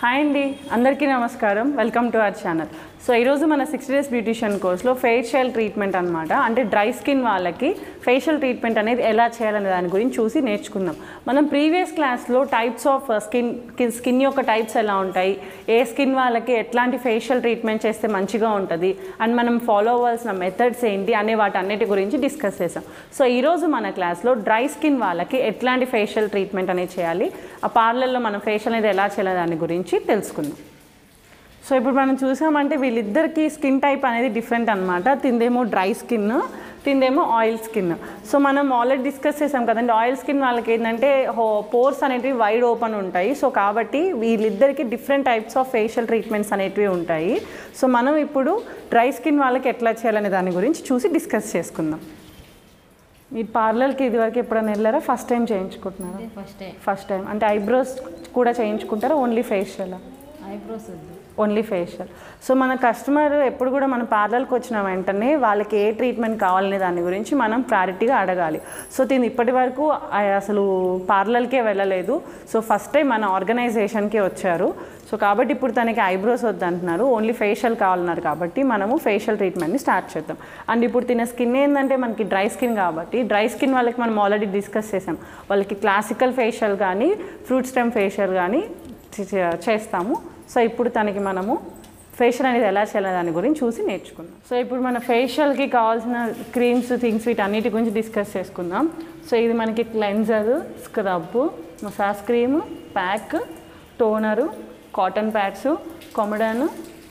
Hi అండి, అందరికీ నమస్కారం. Welcome to our channel. So ఈరోజు మన 60 డేస్ బ్యూటిషియన్ కోర్స్లో ఫేషియల్ ట్రీట్మెంట్ అనమాట. అంటే డ్రై స్కిన్ వాళ్ళకి ఫేషియల్ ట్రీట్మెంట్ అనేది ఎలా చేయాలనే దాని గురించి చూసి నేర్చుకుందాం. మనం ప్రీవియస్ క్లాస్లో టైప్స్ ఆఫ్ స్కిన్ యొక్క టైప్స్ ఎలా ఉంటాయి, ఏ స్కిన్ వాళ్ళకి ఎట్లాంటి ఫేషియల్ ట్రీట్మెంట్ చేస్తే మంచిగా ఉంటుంది అండ్ మనం ఫాలో అవ్వాల్సిన మెథడ్స్ ఏంటి అనే వాటన్నిటి గురించి డిస్కస్ చేసాం. సో ఈరోజు మన క్లాస్లో డ్రై స్కిన్ వాళ్ళకి ఎట్లాంటి ఫేషియల్ ట్రీట్మెంట్ అనేది చేయాలి, ఆ పార్లర్లో మనం ఫేషియల్ అనేది ఎలా చేయాలి దాని గురించి తెలుసుకుందాం. సో ఇప్పుడు మనం చూసామంటే వీళ్ళిద్దరికి స్కిన్ టైప్ అనేది డిఫరెంట్ అనమాట. తిందేమో డ్రై స్కిన్, తిందేమో ఆయిల్ స్కిన్. సో మనం ఆల్రెడీ డిస్కస్ చేసాం కదండి, ఆయిల్ స్కిన్ వాళ్ళకి ఏంటంటే పోర్స్ అనేటివి వైడ్ ఓపెన్ ఉంటాయి. సో కాబట్టి వీళ్ళిద్దరికి different types of facial treatments అనేటివి ఉంటాయి. సో మనం ఇప్పుడు డ్రై స్కిన్ వాళ్ళకి ఎట్లా చేయాలనే దాని గురించి చూసి డిస్కస్ చేసుకుందాం. మీరు పార్లర్కి ఇదివరకు ఎప్పుడైనా వెళ్ళారా? ఫస్ట్ టైం చేయించుకుంటున్నారా? First time. అంటే ఐబ్రోస్ కూడా చేయించుకుంటారా? Only facial? Eyebrows only facial. So మన కస్టమర్ ఎప్పుడు కూడా మన పార్లర్కి వచ్చిన వెంటనే వాళ్ళకి ఏ ట్రీట్మెంట్ కావాలనే దాని గురించి మనం క్లారిటీగా అడగాలి. సో దీన్ని ఇప్పటి వరకు అసలు పార్లర్కే వెళ్ళలేదు. సో ఫస్ట్ టైం మన ఆర్గనైజేషన్కే వచ్చారు. సో కాబట్టి ఇప్పుడు తనకి ఐబ్రోస్ వద్దంటున్నారు, ఓన్లీ ఫేషియల్ కావాలన్నారు. కాబట్టి మనము ఫేషియల్ ట్రీట్మెంట్ని స్టార్ట్ చేద్దాం. అండ్ ఇప్పుడు తిన స్కిన్ ఏంటంటే మనకి డ్రై స్కిన్, కాబట్టి డ్రై స్కిన్ వాళ్ళకి మనం ఆల్రెడీ డిస్కస్ చేసాం. వాళ్ళకి క్లాసికల్ ఫేషియల్ కానీ ఫ్రూట్ స్టెమ్ ఫేషియల్ కానీ చేస్తాము. సో ఇప్పుడు తనకి మనము ఫేషియల్ అనేది ఎలా చేయాలి దాని గురించి చూసి నేర్చుకుందాం. సో ఇప్పుడు మన ఫేషియల్కి కావాల్సిన క్రీమ్స్, థింగ్స్ వీటన్నిటి గురించి డిస్కస్ చేసుకుందాం. సో ఇది మనకి cleanser, scrub, massage cream, pack, toner, cotton pads, comedone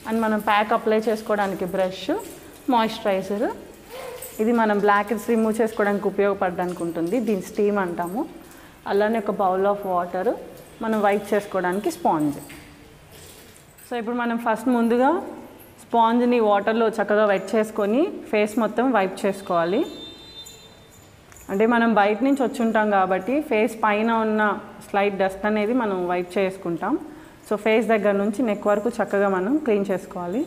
and మనం ప్యాక్ అప్లై చేసుకోవడానికి బ్రష్, మాయిశ్చరైజర్. ఇది మనం బ్లాక్ హెడ్స్ రిమూవ్ చేసుకోవడానికి ఉపయోగపడడానికి ఉంటుంది, దీని స్టీమ్ అంటాము. అలానే ఒక బౌల్ ఆఫ్ వాటర్, మనం వైప్ చేసుకోవడానికి స్పాంజ్. సో ఇప్పుడు మనం ఫస్ట్ ముందుగా స్పాంజ్ని వాటర్లో చక్కగా వెట్ చేసుకొని ఫేస్ మొత్తం వైప్ చేసుకోవాలి. అంటే మనం బయట నుంచి వచ్చి ఉంటాం కాబట్టి ఫేస్ పైన ఉన్న స్లైట్ డస్ట్ అనేది మనం వైప్ చేసుకుంటాం. సో ఫేస్ దగ్గర నుంచి నెక్ వరకు చక్కగా మనం క్లీన్ చేసుకోవాలి.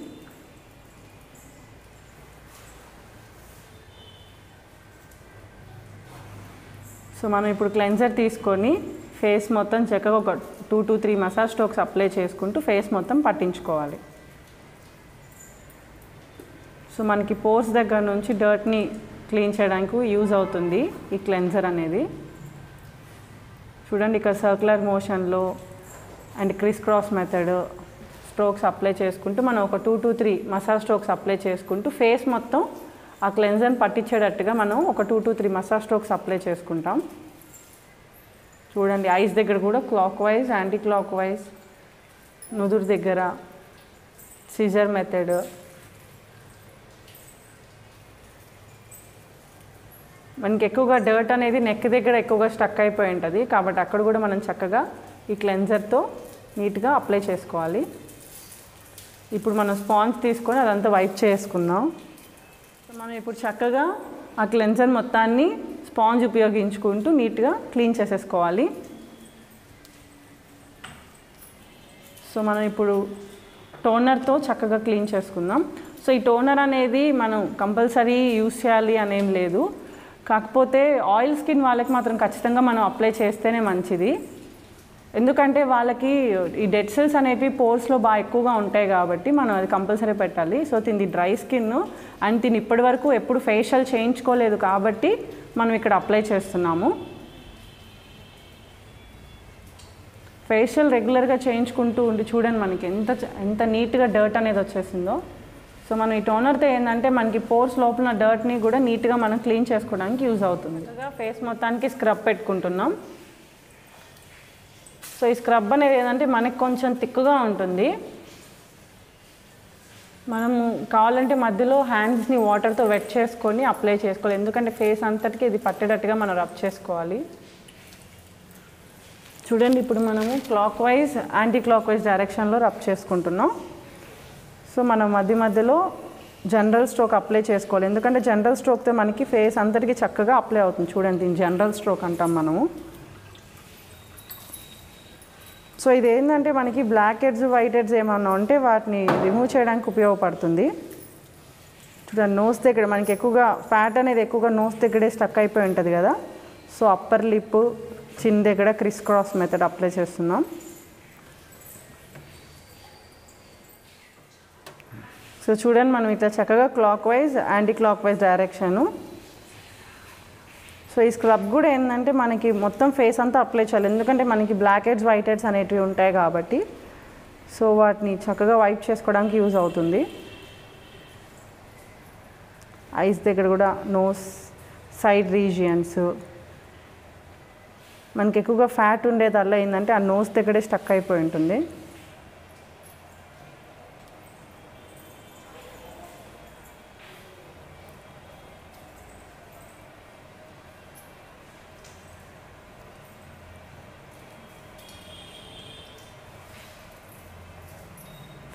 సో మనం ఇప్పుడు క్లెన్జర్ తీసుకొని ఫేస్ మొత్తం చక్కగా ఒక 2 to 3 మసాజ్ స్ట్రోక్స్ అప్లై చేసుకుంటూ ఫేస్ మొత్తం పట్టించుకోవాలి. సో మనకి పోర్స్ దగ్గర నుంచి డర్ట్ని క్లీన్ చేయడానికి యూజ్ అవుతుంది ఈ క్లెన్జర్ అనేది. చూడండి, ఇక్కడ సర్క్యులర్ మోషన్లో and criss cross method strokes apply చేసుకుంటూ మనం ఒక 2 to 3 మసాజ్ స్ట్రోక్స్ అప్లై చేసుకుంటూ ఫేస్ మొత్తం ఆ క్లెన్జర్ని పట్టించేటట్టుగా మనం ఒక 2 to 3 మసాజ్ స్ట్రోక్స్ అప్లై చేసుకుంటాం. చూడండి, ఐస్ దగ్గర కూడా clock wise, anti clock wise, నుదురు దగ్గర సిజర్ మెథడ్. మనకి ఎక్కువగా డర్ట్ అనేది నెక్ దగ్గర ఎక్కువగా స్టక్ అయిపోయి ఉంటుంది, కాబట్టి అక్కడ కూడా మనం చక్కగా ఈ క్లెన్జర్తో నీట్గా అప్లై చేసుకోవాలి. ఇప్పుడు మనం స్పాంజ్ తీసుకొని అదంతా వైప్ చేసుకుందాం. మనం ఇప్పుడు చక్కగా ఆ క్లెన్జర్ మొత్తాన్ని స్పాంజ్ ఉపయోగించుకుంటూ నీట్గా క్లీన్ చేసేసుకోవాలి. సో మనం ఇప్పుడు టోనర్తో చక్కగా క్లీన్ చేసుకుందాం. సో ఈ టోనర్ అనేది మనం కంపల్సరీ యూస్ చేయాలి అనేం లేదు, కాకపోతే ఆయిల్ స్కిన్ వాళ్ళకి మాత్రం ఖచ్చితంగా మనం అప్లై చేస్తేనే మంచిది. ఎందుకంటే వాళ్ళకి ఈ డెడ్ సెల్స్ అనేవి పోర్స్లో బాగా ఎక్కువగా ఉంటాయి కాబట్టి మనం అది కంపల్సరీ పెట్టాలి. సో తింది డ్రై స్కిన్ అండ్ తిని ఇప్పటి వరకు ఎప్పుడు ఫేషియల్ చేయించుకోలేదు కాబట్టి మనం ఇక్కడ అప్లై చేస్తున్నాము. ఫేషియల్ రెగ్యులర్గా చేయించుకుంటూ ఉండి చూడండి మనకి ఎంత నీట్గా డర్ట్ అనేది వచ్చేసిందో. సో మనం ఈ టోనర్తో ఏంటంటే మనకి పోర్స్ లోపల డర్ట్ని కూడా నీట్గా మనం క్లీన్ చేసుకోవడానికి యూజ్ అవుతుంది. ఫేస్ మొత్తానికి స్క్రబ్ పెట్టుకుంటున్నాం. సో ఈ స్క్రబ్ అనేది ఏంటంటే మనకి కొంచెం థిక్గా ఉంటుంది. మనము కావాలంటే మధ్యలో హ్యాండ్స్ని వాటర్తో వెట్ చేసుకొని అప్లై చేసుకోవాలి, ఎందుకంటే ఫేస్ అంతటికి ఇది పట్టేటట్టుగా మనం రబ్ చేసుకోవాలి. చూడండి, ఇప్పుడు మనము clock wise, anti clock wise డైరెక్షన్లో రబ్ చేసుకుంటున్నాం. సో మనం మధ్యలో జనరల్ స్ట్రోక్ అప్లై చేసుకోవాలి, ఎందుకంటే జనరల్ స్ట్రోక్తో మనకి ఫేస్ అంతటికి చక్కగా అప్లై అవుతుంది. చూడండి, దీన్ని జనరల్ స్ట్రోక్ అంటాం మనము. సో ఇది ఏంటంటే మనకి బ్లాక్ హెడ్స్, వైట్ హెడ్స్ ఏమన్నా ఉంటే వాటిని రిమూవ్ చేయడానికి ఉపయోగపడుతుంది. చూడండి, నోస్ దగ్గర మనకి ఎక్కువగా ఫ్యాట్ అనేది ఎక్కువగా నోస్ దగ్గరే స్టక్ అయిపోయి ఉంటుంది కదా. సో అప్పర్ లిప్, చిన్ దగ్గర క్రిస్ క్రాస్ మెథడ్ అప్లై చేస్తున్నాం. సో చూడండి మనం ఇట్లా చక్కగా clock wise anti clock wise direction. So ఈ స్క్రబ్ కూడా ఏంటంటే మనకి మొత్తం ఫేస్ అంతా అప్లై చేయాలి, ఎందుకంటే మనకి బ్లాక్ హెడ్స్ వైట్ హెడ్స్ అనేటివి ఉంటాయి కాబట్టి. సో వాటిని చక్కగా వైప్ చేసుకోవడానికి యూజ్ అవుతుంది. ఐస్ దగ్గర కూడా, నోస్ సైడ్ రీజియన్స్ మనకి ఎక్కువగా ఫ్యాట్ ఉండేదల్లా ఏంటంటే ఆ నోస్ దగ్గరే స్టక్ అయిపోయి ఉంటుంది.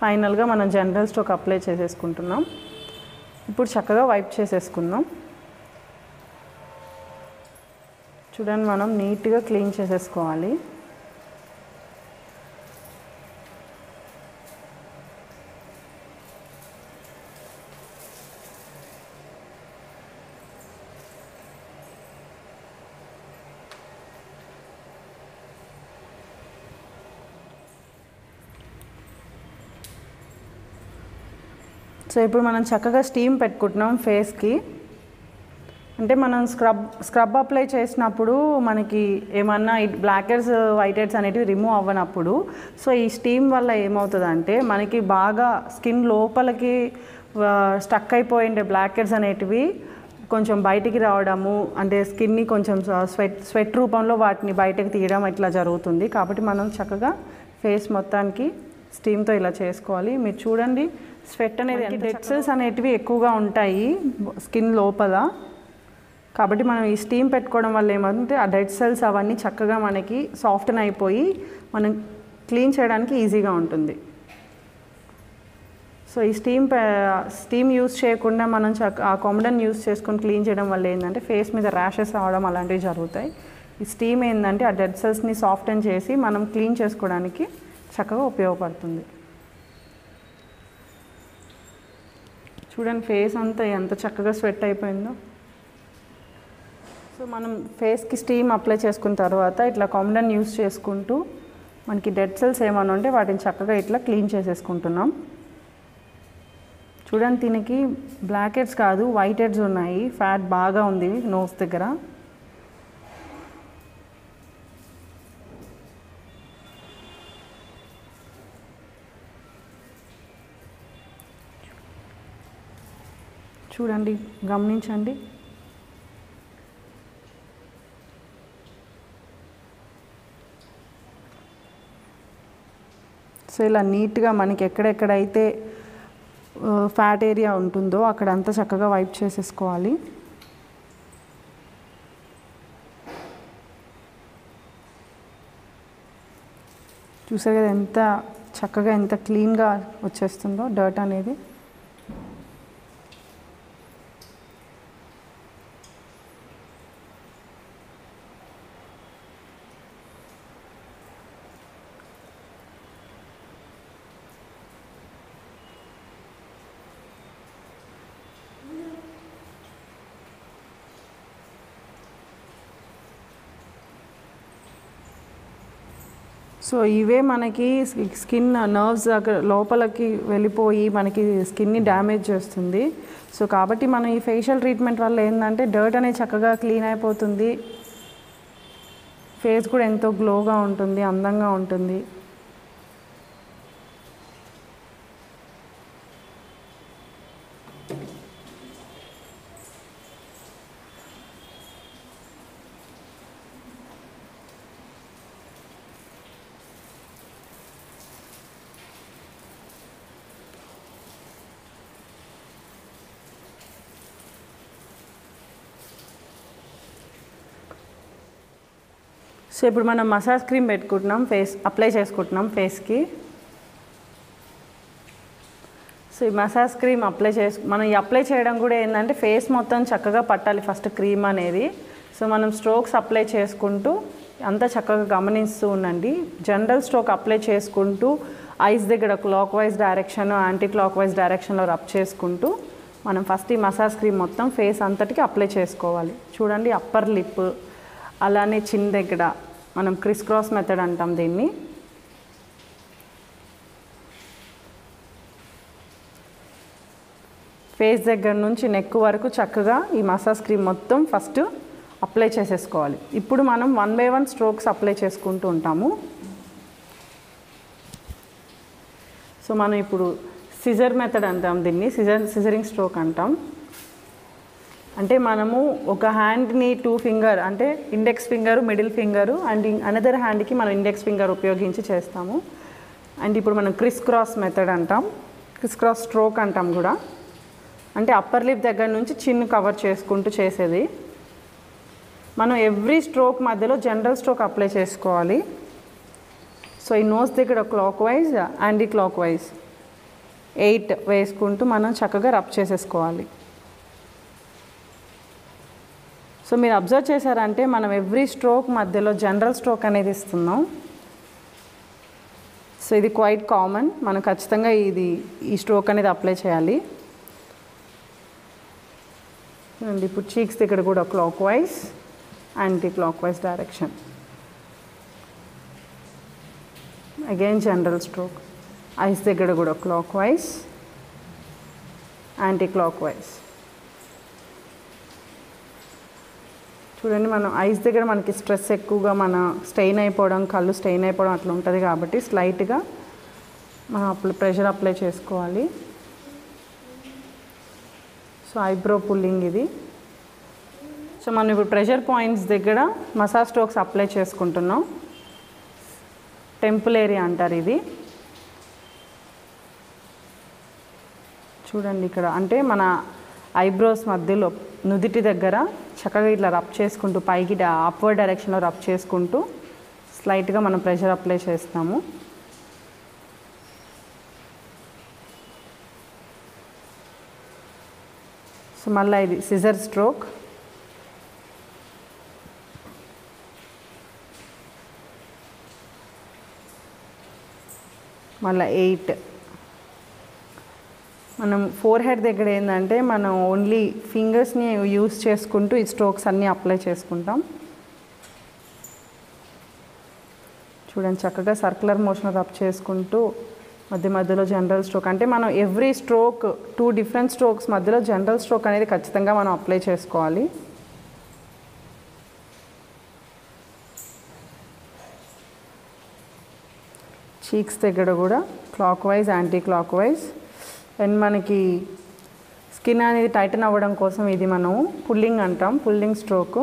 ఫైనల్గా మనం జనరల్ స్ట్రోక్ అప్లై చేసేసుకుంటున్నాం. ఇప్పుడు చక్కగా వైప్ చేసేసుకుందాం. చూడండి మనం నీట్గా క్లీన్ చేసేసుకోవాలి. సో ఇప్పుడు మనం చక్కగా స్టీమ్ పెట్టుకుంటున్నాం ఫేస్కి. అంటే మనం స్క్రబ్ అప్లై చేసినప్పుడు మనకి ఏమన్నా బ్లాక్ హెడ్స్ వైట్ హెడ్స్ అనేటివి రిమూవ్ అవ్వనప్పుడు, సో ఈ స్టీమ్ వల్ల ఏమవుతుందంటే మనకి బాగా స్కిన్ లోపలికి స్టక్ అయిపోయిండే బ్లాక్ హెడ్స్ అనేటివి కొంచెం బయటికి రావడము, అంటే స్కిన్ని కొంచెం స్వెట్ రూపంలో వాటిని బయటకు తీయడం ఇట్లా జరుగుతుంది. కాబట్టి మనం చక్కగా ఫేస్ మొత్తానికి స్టీమ్తో ఇలా చేసుకోవాలి. మీరు చూడండి స్వెట్ అనేది డెడ్ సెల్స్ అనేటివి ఎక్కువగా ఉంటాయి స్కిన్ లోపల. కాబట్టి మనం ఈ స్టీమ్ పెట్టుకోవడం వల్ల ఏమంటే ఆ డెడ్ సెల్స్ అవన్నీ చక్కగా మనకి సాఫ్ట్న్ అయిపోయి మనం క్లీన్ చేయడానికి ఈజీగా ఉంటుంది. సో ఈ స్టీమ్ యూస్ చేయకుండా మనం ఆ కొమడన్ యూస్ చేసుకొని క్లీన్ చేయడం వల్ల ఏంటంటే ఫేస్ మీద ర్యాషెస్ రావడం అలాంటివి జరుగుతాయి. ఈ స్టీమ్ ఏంటంటే ఆ డెడ్ సెల్స్ని సాఫ్టన్ చేసి మనం క్లీన్ చేసుకోవడానికి చక్కగా ఉపయోగపడుతుంది. చూడండి ఫేస్ అంతా ఎంత చక్కగా స్వెట్ అయిపోయిందో. సో మనం ఫేస్కి స్టీమ్ అప్లై చేసుకున్న తర్వాత ఇట్లా కామన్ యూస్ చేసుకుంటూ మనకి డెడ్ సెల్స్ ఏమైనా ఉంటే వాటిని చక్కగా ఇట్లా క్లీన్ చేసేసుకుంటున్నాం. చూడండి దీనికి బ్లాక్ హెడ్స్ కాదు వైట్ హెడ్స్ ఉన్నాయి, ఫ్యాట్ బాగా ఉంది నోస్ దగ్గర. చూడండి గమనించండి. సో ఇలా నీట్గా మనకి ఎక్కడెక్కడైతే ఫ్యాట్ ఏరియా ఉంటుందో అక్కడంతా చక్కగా వైప్ చేసేసుకోవాలి. చూసారు కదా ఎంత చక్కగా ఎంత క్లీన్గా వచ్చేస్తుందో డర్ట్ అనేది. సో ఇవే మనకి స్కిన్ నర్వ్స్ లోపలికి వెళ్ళిపోయి మనకి స్కిన్ని డ్యామేజ్ చేస్తుంది. సో కాబట్టి మనం ఈ ఫేషియల్ ట్రీట్మెంట్ వల్ల ఏంటంటే డర్ట్ అనేది చక్కగా క్లీన్ అయిపోతుంది, ఫేస్ కూడా ఎంతో గ్లోగా ఉంటుంది, అందంగా ఉంటుంది. సో ఇప్పుడు మనం మసాజ్ క్రీమ్ పెట్టుకుంటున్నాం, అప్లై చేసుకుంటున్నాం ఫేస్కి. సో ఈ మసాజ్ క్రీమ్ మనం అప్లై చేయడం కూడా ఏంటంటే ఫేస్ మొత్తం చక్కగా పట్టాలి ఫస్ట్ క్రీమ్ అనేది. సో మనం స్ట్రోక్స్ అప్లై చేసుకుంటూ అంతా చక్కగా గమనిస్తూ ఉండండి. జనరల్ స్ట్రోక్ అప్లై చేసుకుంటూ ఐస్ దగ్గర clock wise direction, anti clock wise డైరెక్షన్లో రబ్ చేసుకుంటూ మనం ఫస్ట్ ఈ మసాజ్ క్రీమ్ మొత్తం ఫేస్ అంతటికి అప్లై చేసుకోవాలి. చూడండి అప్పర్ లిప్, అలానే చిన్ దగ్గర మనం క్రిస్ క్రాస్ మెథడ్ అంటాం దీన్ని. ఫేస్ దగ్గర నుంచి నెక్ వరకు చక్కగా ఈ మసాజ్ క్రీమ్ మొత్తం ఫస్ట్ అప్లై చేసేసుకోవాలి. ఇప్పుడు మనం 1 by 1 స్ట్రోక్స్ అప్లై చేసుకుంటూ ఉంటాము. సో మనం ఇప్పుడు సిజర్ మెథడ్ అంటాం దీన్ని, సిజరింగ్ స్ట్రోక్ అంటాం. అంటే మనము ఒక హ్యాండ్ని 2 ఫింగర్ అంటే index finger, middle finger and another హ్యాండ్కి మనం ఇండెక్స్ ఫింగర్ ఉపయోగించి చేస్తాము. అండ్ ఇప్పుడు మనం క్రిస్ క్రాస్ మెథడ్ అంటాం, క్రిస్ క్రాస్ స్ట్రోక్ అంటాం కూడా. అంటే అప్పర్ లిప్ దగ్గర నుంచి చిన్ను కవర్ చేసుకుంటూ చేసేది. మనం ఎవ్రీ స్ట్రోక్ మధ్యలో జనరల్ స్ట్రోక్ అప్లై చేసుకోవాలి. సో ఈ నోస్ దగ్గర clock wise anti clock wise 8 వేసుకుంటూ మనం చక్కగా రబ్ చేసేసుకోవాలి. సో మీరు అబ్జర్వ్ చేశారంటే మనం ఎవ్రీ స్ట్రోక్ మధ్యలో జనరల్ స్ట్రోక్ అనేది ఇస్తున్నాం. సో ఇది క్వైట్ కామన్, మనం ఖచ్చితంగా ఈ స్ట్రోక్ అనేది అప్లై చేయాలి. అండ్ ఇప్పుడు చీక్స్ దగ్గర కూడా clock wise anti clock wise direction, again general stroke. Ice దగ్గర కూడా clock wise anti clock wise. చూడండి, మనం ఐస్ దగ్గర మనకి స్ట్రెస్ ఎక్కువగా మన స్టెయిన్ అయిపోవడం, కళ్ళు స్టెయిన్ అయిపోవడం అట్లా ఉంటుంది కాబట్టి స్లైట్గా మనం ప్రెషర్ అప్లై చేసుకోవాలి. సో ఐబ్రో పుల్లింగ్ ఇది. సో మనం ఇప్పుడు ప్రెషర్ పాయింట్స్ దగ్గర మసాజ్ స్ట్రోక్స్ అప్లై చేసుకుంటున్నాం. టెంపుల్ ఏరియా అంటారు ఇది. చూడండి ఇక్కడ అంటే మన ఐబ్రోస్ మధ్యలో నుదిటి దగ్గర చక్కగా ఇట్లా రబ్ చేసుకుంటూ పైకి అప్వర్డ్ డైరెక్షన్లో రబ్ చేసుకుంటూ స్లైట్గా మనం ప్రెషర్ అప్లై చేస్తాము. సో మళ్ళీ ఇది సిజర్ స్ట్రోక్. మళ్ళీ 8. మనం ఫోర్ హెడ్ దగ్గర ఏంటంటే మనం ఓన్లీ ఫింగర్స్ని యూస్ చేసుకుంటూ ఈ స్ట్రోక్స్ అన్నీ అప్లై చేసుకుంటాం. చూడండి చక్కగా సర్క్యులర్ మోషన్ రబ్ చేసుకుంటూ మధ్య మధ్యలో జనరల్ స్ట్రోక్. అంటే మనం ఎవ్రీ స్ట్రోక్ 2 డిఫరెంట్ స్ట్రోక్స్ మధ్యలో జనరల్ స్ట్రోక్ అనేది ఖచ్చితంగా మనం అప్లై చేసుకోవాలి. చీక్స్ దగ్గర కూడా clock wise anti clock wise. And మనకి స్కిన్ అనేది టైటన్ అవ్వడం కోసం ఇది మనం పుల్లింగ్ అంటాం, పుల్లింగ్ స్ట్రోక్.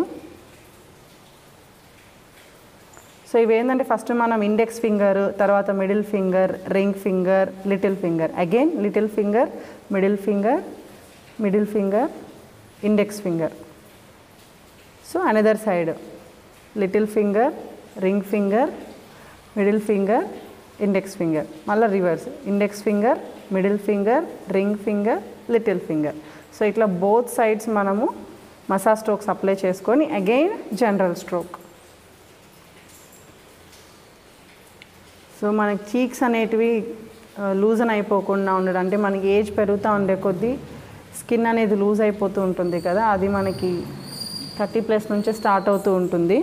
సో ఇవి ఏంటంటే ఫస్ట్ మనం ఇండెక్స్ ఫింగర్, తర్వాత middle finger, ring finger, little finger, again little finger, middle finger, middle finger, index finger. So another side little finger, ring finger, middle finger, index finger. మళ్ళీ reverse index finger, middle finger, ring finger, little finger. So ఇట్లా both sides మనము massage strokes apply చేసుకొని again general stroke. So మనకి cheeks అనేటివి loosen అయిపోకుండా ఉండడం, అంటే మనకి ఏజ్ పెరుగుతూ ఉండే కొద్దీ స్కిన్ అనేది లూజ్ అయిపోతూ ఉంటుంది కదా, అది మనకి 30+ నుంచే స్టార్ట్ అవుతూ ఉంటుంది.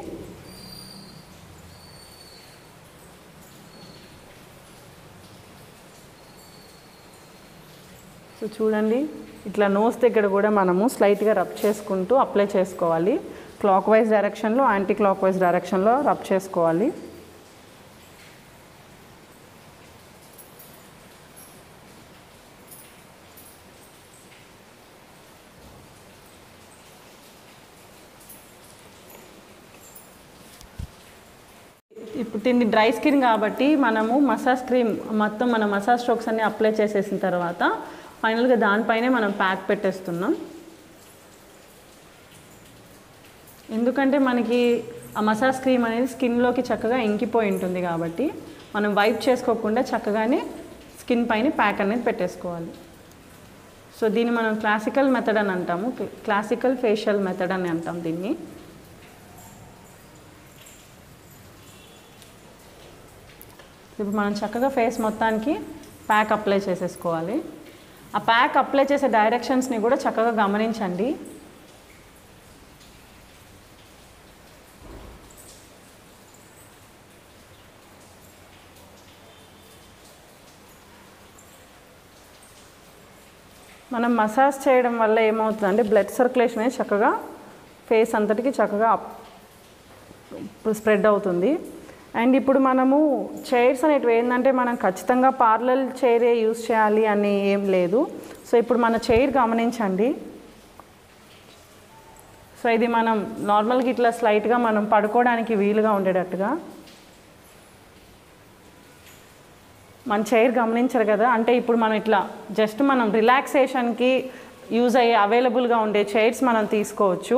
సో చూడండి ఇట్లా నోస్ దగ్గర కూడా మనము స్లైట్గా రబ్ చేసుకుంటూ అప్లై చేసుకోవాలి. క్లాక్ వైజ్ డైరెక్షన్లో, యాంటీ క్లాక్ వైజ్ డైరెక్షన్లో రబ్ చేసుకోవాలి. ఇప్పుడు దీన్ని డ్రై స్కిన్ కాబట్టి మనము మసాజ్ క్రీమ్ మొత్తం మన మసాజ్ స్ట్రోక్స్ అన్ని అప్లై చేసేసిన తర్వాత ఫైనల్గా దానిపైనే మనం ప్యాక్ పెట్టేస్తున్నాం. ఎందుకంటే మనకి ఆ మసాజ్ క్రీమ్ అనేది స్కిన్లోకి చక్కగా ఇంకిపోయి ఉంటుంది కాబట్టి మనం వైప్ చేసుకోకుండా చక్కగానే స్కిన్ పైన ప్యాక్ అనేది పెట్టేసుకోవాలి. సో దీన్ని మనం క్లాసికల్ మెథడ్ అని అంటాము, క్లాసికల్ ఫేషియల్ మెథడ్ అని అంటాం దీన్ని. ఇప్పుడు మనం చక్కగా ఫేస్ మొత్తానికి ప్యాక్ అప్లై చేసేసుకోవాలి. ఆ ప్యాక్ అప్లై చేసే డైరెక్షన్స్ని కూడా చక్కగా గమనించండి. మనం మసాజ్ చేయడం వల్ల ఏమవుతుందంటే బ్లడ్ సర్క్యులేషన్ అనేది చక్కగా ఫేస్ అంతటికి చక్కగా స్ప్రెడ్ అవుతుంది. అండ్ ఇప్పుడు మనము చైర్స్ అనేటివి ఏంటంటే మనం ఖచ్చితంగా పార్లర్ చైరే యూస్ చేయాలి అని ఏం లేదు. సో ఇప్పుడు మన చైర్ గమనించండి. సో ఇది మనం నార్మల్గా ఇట్లా స్లైట్గా మనం పడుకోవడానికి వీలుగా ఉండేటట్టుగా మన చైర్ గమనించరు కదా, అంటే ఇప్పుడు మనం ఇట్లా జస్ట్ మనం రిలాక్సేషన్కి యూజ్ అయ్యే అవైలబుల్గా ఉండే చైర్స్ మనం తీసుకోవచ్చు.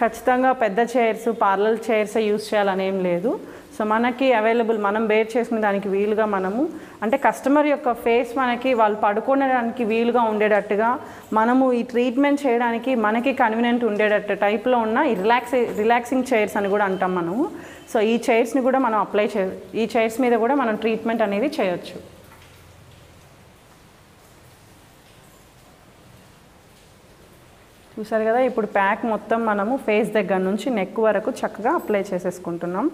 ఖచ్చితంగా పెద్ద చైర్స్ పార్లర్ చైర్స్ యూజ్ చేయాలని ఏం లేదు. సో మనకి అవైలబుల్ మనం బేర్ చేసుకునే దానికి వీలుగా మనము అంటే కస్టమర్ యొక్క ఫేస్ మనకి వాళ్ళు పడుకోవడానికి వీలుగా ఉండేటట్టుగా మనము ఈ ట్రీట్మెంట్ చేయడానికి మనకి కన్వీనియంట్ ఉండేటట్టు టైప్లో ఉన్న ఈ రిలాక్సింగ్ చైర్స్ అని కూడా అంటాం మనము. సో ఈ చైర్స్ని కూడా మనం ఈ చైర్స్ మీద కూడా మనం ట్రీట్మెంట్ అనేది చేయొచ్చు. చూసారు కదా, ఇప్పుడు ప్యాక్ మొత్తం మనము ఫేస్ దగ్గర నుంచి నెక్ వరకు చక్కగా అప్లై చేసేసుకుంటున్నాం.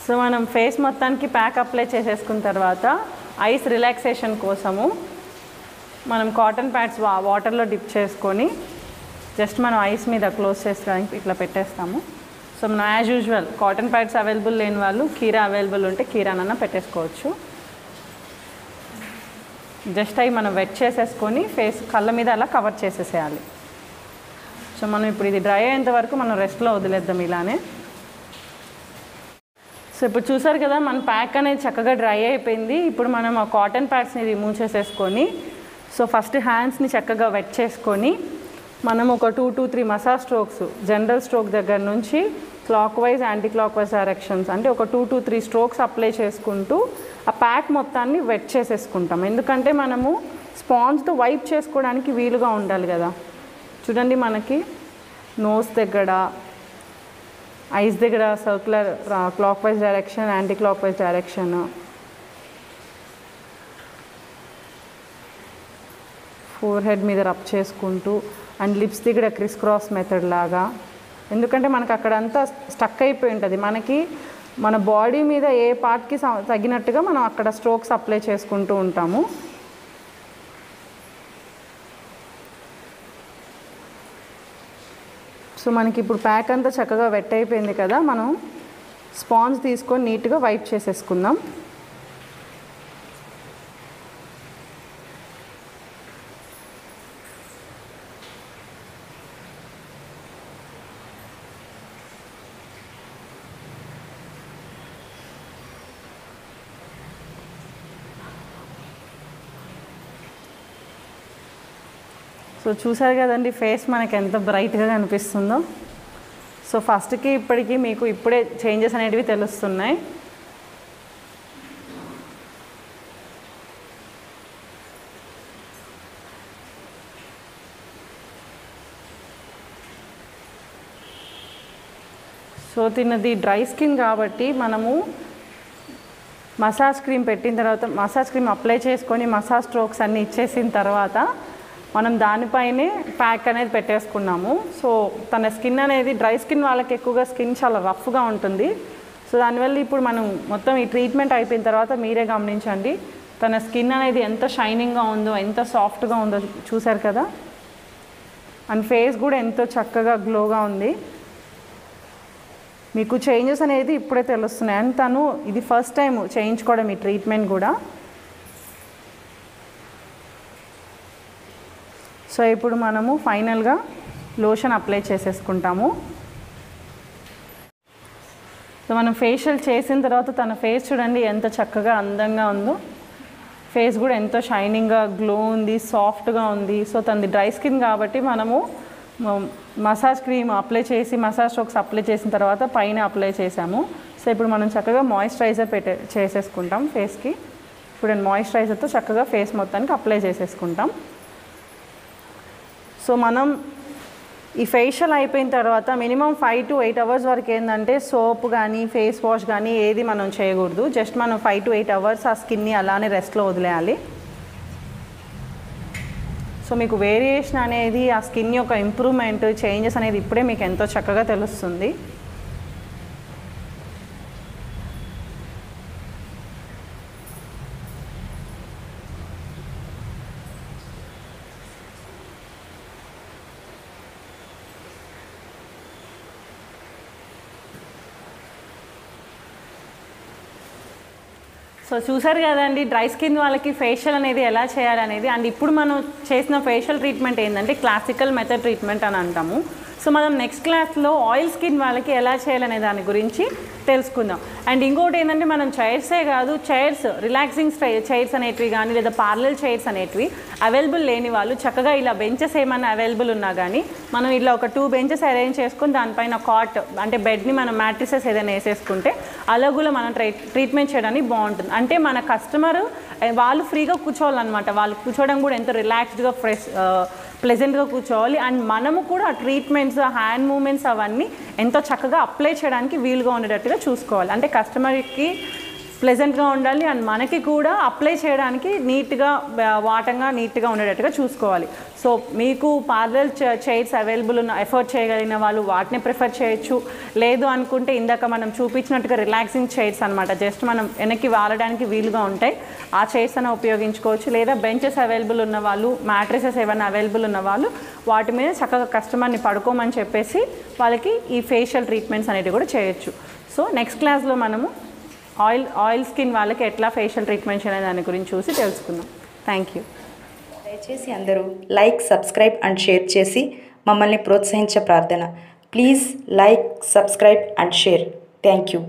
సో మనం ఫేస్ మొత్తానికి ప్యాక్ అప్లై చేసేసుకున్న తర్వాత ఐస్ రిలాక్సేషన్ కోసము మనం కాటన్ ప్యాడ్స్ వాటర్లో డిప్ చేసుకొని జస్ట్ మనం ఐస్ మీద క్లోజ్ చేసుకోవడానికి ఇట్లా పెట్టేస్తాము. సో మనం as usual cotton pods available లేని వాళ్ళు కీరా అవైలబుల్ ఉంటే కీరానన్నా పెట్టేసుకోవచ్చు. జస్ట్ అవి మనం వెట్ చేసేసుకొని ఫేస్ కళ్ళ మీద అలా కవర్ చేసేసేయాలి. సో మనం ఇప్పుడు ఇది డ్రై అయ్యేంత వరకు మనం రెస్ట్లో వదిలేద్దాం ఇలానే. సో ఇప్పుడు చూసారు కదా మన ప్యాక్ అనేది చక్కగా డ్రై అయిపోయింది. ఇప్పుడు మనం ఆ కాటన్ ప్యాడ్స్ని రిమూవ్ చేసేసుకొని సో ఫస్ట్ హ్యాండ్స్ని చక్కగా వెట్ చేసుకొని మనం ఒక 2 to 3 massage strokes general stroke దగ్గర నుంచి clock wise anti clock wise directions అంటే ఒక 2 to 3 స్ట్రోక్స్ అప్లై చేసుకుంటూ ఆ ప్యాక్ మొత్తాన్ని వెట్ చేసేసుకుంటాం. ఎందుకంటే మనము స్పాంజ్తో వైప్ చేసుకోవడానికి వీలుగా ఉండాలి కదా. చూడండి మనకి నోస్ దగ్గర ఐస్ దగ్గర circular clock wise direction anti clock wise direction, four head మీద రబ్ చేసుకుంటూ అండ్ లిప్స్ దగ్గర క్రిస్ క్రాస్ మెథడ్ లాగా. ఎందుకంటే మనకు అక్కడంతా స్టక్ అయిపోయి ఉంటుంది, మనకి మన బాడీ మీద ఏ పార్ట్కి తగినట్టుగా మనం అక్కడ స్ట్రోక్స్ అప్లై చేసుకుంటూ ఉంటాము. సో మనకి ఇప్పుడు ప్యాక్ అంతా చక్కగా వెట్ అయిపోయింది కదా, మనం స్పాంజ్ తీసుకొని నీట్గా వైప్ చేసేసుకుందాం. సో చూసారు కదండి ఫేస్ మనకి ఎంత బ్రైట్గా కనిపిస్తుందో. సో ఫస్ట్కి ఇప్పటికీ మీకు ఇప్పుడే చేంజెస్ అనేటివి తెలుస్తున్నాయి. సో తిన్నది డ్రై స్కిన్ కాబట్టి మనము మసాజ్ క్రీమ్ పెట్టిన తర్వాత మసాజ్ క్రీమ్ అప్లై చేసుకొని మసాజ్ స్ట్రోక్స్ అన్నీ ఇచ్చేసిన తర్వాత మనం దానిపైనే ప్యాక్ అనేది పెట్టేసుకున్నాము. సో తన స్కిన్ అనేది డ్రై స్కిన్ వాళ్ళకి ఎక్కువగా స్కిన్ చాలా రఫ్గా ఉంటుంది. సో దానివల్ల ఇప్పుడు మనం మొత్తం ఈ ట్రీట్మెంట్ అయిపోయిన తర్వాత మీరే గమనించండి తన స్కిన్ అనేది ఎంత షైనింగ్గా ఉందో ఎంత సాఫ్ట్గా ఉందో చూసారు కదా. అండ్ ఫేస్ కూడా ఎంతో చక్కగా గ్లోగా ఉంది. మీకు చేంజెస్ అనేది ఇప్పుడే తెలుస్తున్నాయి. అండ్ తను ఇది ఫస్ట్ టైం చేయించుకోవడం ఈ ట్రీట్మెంట్ కూడా. సో ఇప్పుడు మనము ఫైనల్గా లోషన్ అప్లై చేసేసుకుంటాము. సో మనం ఫేషియల్ చేసిన తర్వాత తన ఫేస్ చూడండి ఎంత చక్కగా అందంగా ఉందో. ఫేస్ కూడా ఎంతో షైనింగ్గా గ్లో ఉంది, సాఫ్ట్గా ఉంది. సో తనది డ్రై స్కిన్ కాబట్టి మనము మసాజ్ క్రీమ్ అప్లై చేసి మసాజ్ స్ట్రోక్స్ అప్లై చేసిన తర్వాత పైన అప్లై చేసాము. సో ఇప్పుడు మనం చక్కగా మాయిశ్చరైజర్ చేసేసుకుంటాం ఫేస్కి. చూడండి మాయిశ్చరైజర్తో చక్కగా ఫేస్ మొత్తానికి అప్లై చేసేసుకుంటాం. సో మనం ఈ ఫేషియల్ అయిపోయిన తర్వాత మినిమం 5 to 8 అవర్స్ వరకు ఏంటంటే సోప్ కానీ ఫేస్ వాష్ కానీ ఏది మనం చేయకూడదు. జస్ట్ మనం 5 to 8 అవర్స్ ఆ స్కిన్ని అలానే రెస్ట్లో వదిలేయాలి. సో మీకు వేరియేషన్ అనేది ఆ స్కిన్ యొక్క ఇంప్రూవ్మెంట్ చేంజెస్ అనేది ఇప్పుడే మీకు ఎంతో చక్కగా తెలుస్తుంది. సో చూసారు కదండి డ్రై స్కిన్ వాళ్ళకి ఫేషియల్ అనేది ఎలా చేయాలనేది. అండ్ ఇప్పుడు మనం చేసిన ఫేషియల్ ట్రీట్మెంట్ ఏంటంటే క్లాసికల్ మెథడ్ ట్రీట్మెంట్ అని అంటాము. సో మనం నెక్స్ట్ క్లాస్లో ఆయిల్ స్కిన్ వాళ్ళకి ఎలా చేయాలనే దాని గురించి తెలుసుకుందాం. అండ్ ఇంకోటి ఏంటంటే మనం చైర్సే కాదు, చైర్స్ రిలాక్సింగ్ చైర్స్ అనేటివి కానీ లేదా పార్లర్ చైర్స్ అనేటివి అవైలబుల్ లేని వాళ్ళు చక్కగా ఇలా బెంచెస్ ఏమైనా అవైలబుల్ ఉన్నా కానీ మనం ఇలా ఒక 2 బెంచెస్ అరేంజ్ చేసుకొని దానిపైన కాట్ అంటే బెడ్ని మనం మ్యాట్రిసెస్ ఏదైనా వేసేసుకుంటే అలా కూడా మనం ట్రీట్మెంట్ చేయడానికి బాగుంటుంది. అంటే మన కస్టమర్ వాళ్ళు ఫ్రీగా కూర్చోవాలన్నమాట. వాళ్ళు కూర్చోవడం కూడా ఎంతో రిలాక్స్డ్గా ప్లెజెంట్గా కూర్చోవాలి. అండ్ మనము కూడా ట్రీట్మెంట్స్ హ్యాండ్ మూమెంట్స్ అవన్నీ ఎంతో చక్కగా అప్లై చేయడానికి వీలుగా ఉండేటట్టుగా చూసుకోవాలి. అంటే కస్టమర్కి ప్లెజెంట్గా ఉండాలి అండ్ మనకి కూడా అప్లై చేయడానికి నీట్గా వాటంగా నీట్గా ఉండేటట్టుగా చూసుకోవాలి. సో మీకు పార్లర్ చైర్స్ అవైలబుల్ ఉన్న ఎఫర్ట్ చేయగలిగిన వాళ్ళు వాటిని ప్రిఫర్ చేయొచ్చు. లేదు అనుకుంటే ఇందాక మనం చూపించినట్టుగా రిలాక్సింగ్ చైర్స్ అనమాట, జస్ట్ మనం వెనక్కి వాలడానికి వీలుగా ఉంటాయి, ఆ చైర్స్ అయినా ఉపయోగించుకోవచ్చు. లేదా బెంచెస్ అవైలబుల్ ఉన్న వాళ్ళు మ్యాట్రిసెస్ ఏమైనా అవైలబుల్ ఉన్న వాళ్ళు వాటి మీద చక్కగా కస్టమర్ని పడుకోమని చెప్పేసి వాళ్ళకి ఈ ఫేషియల్ ట్రీట్మెంట్స్ అనేవి కూడా చేయొచ్చు. సో నెక్స్ట్ క్లాస్లో మనము ఆయిల్ స్కిన్ వాళ్ళకి ఎట్లా ఫేషియల్ ట్రీట్మెంట్ చేయాలి దాని గురించి చూసి తెలుసుకుందాం. Thank you. దయచేసి అందరూ లైక్, సబ్స్క్రైబ్ అండ్ షేర్ చేసి మమ్మల్ని ప్రోత్సహించే ప్రార్థన. Please like, subscribe and share. Thank you.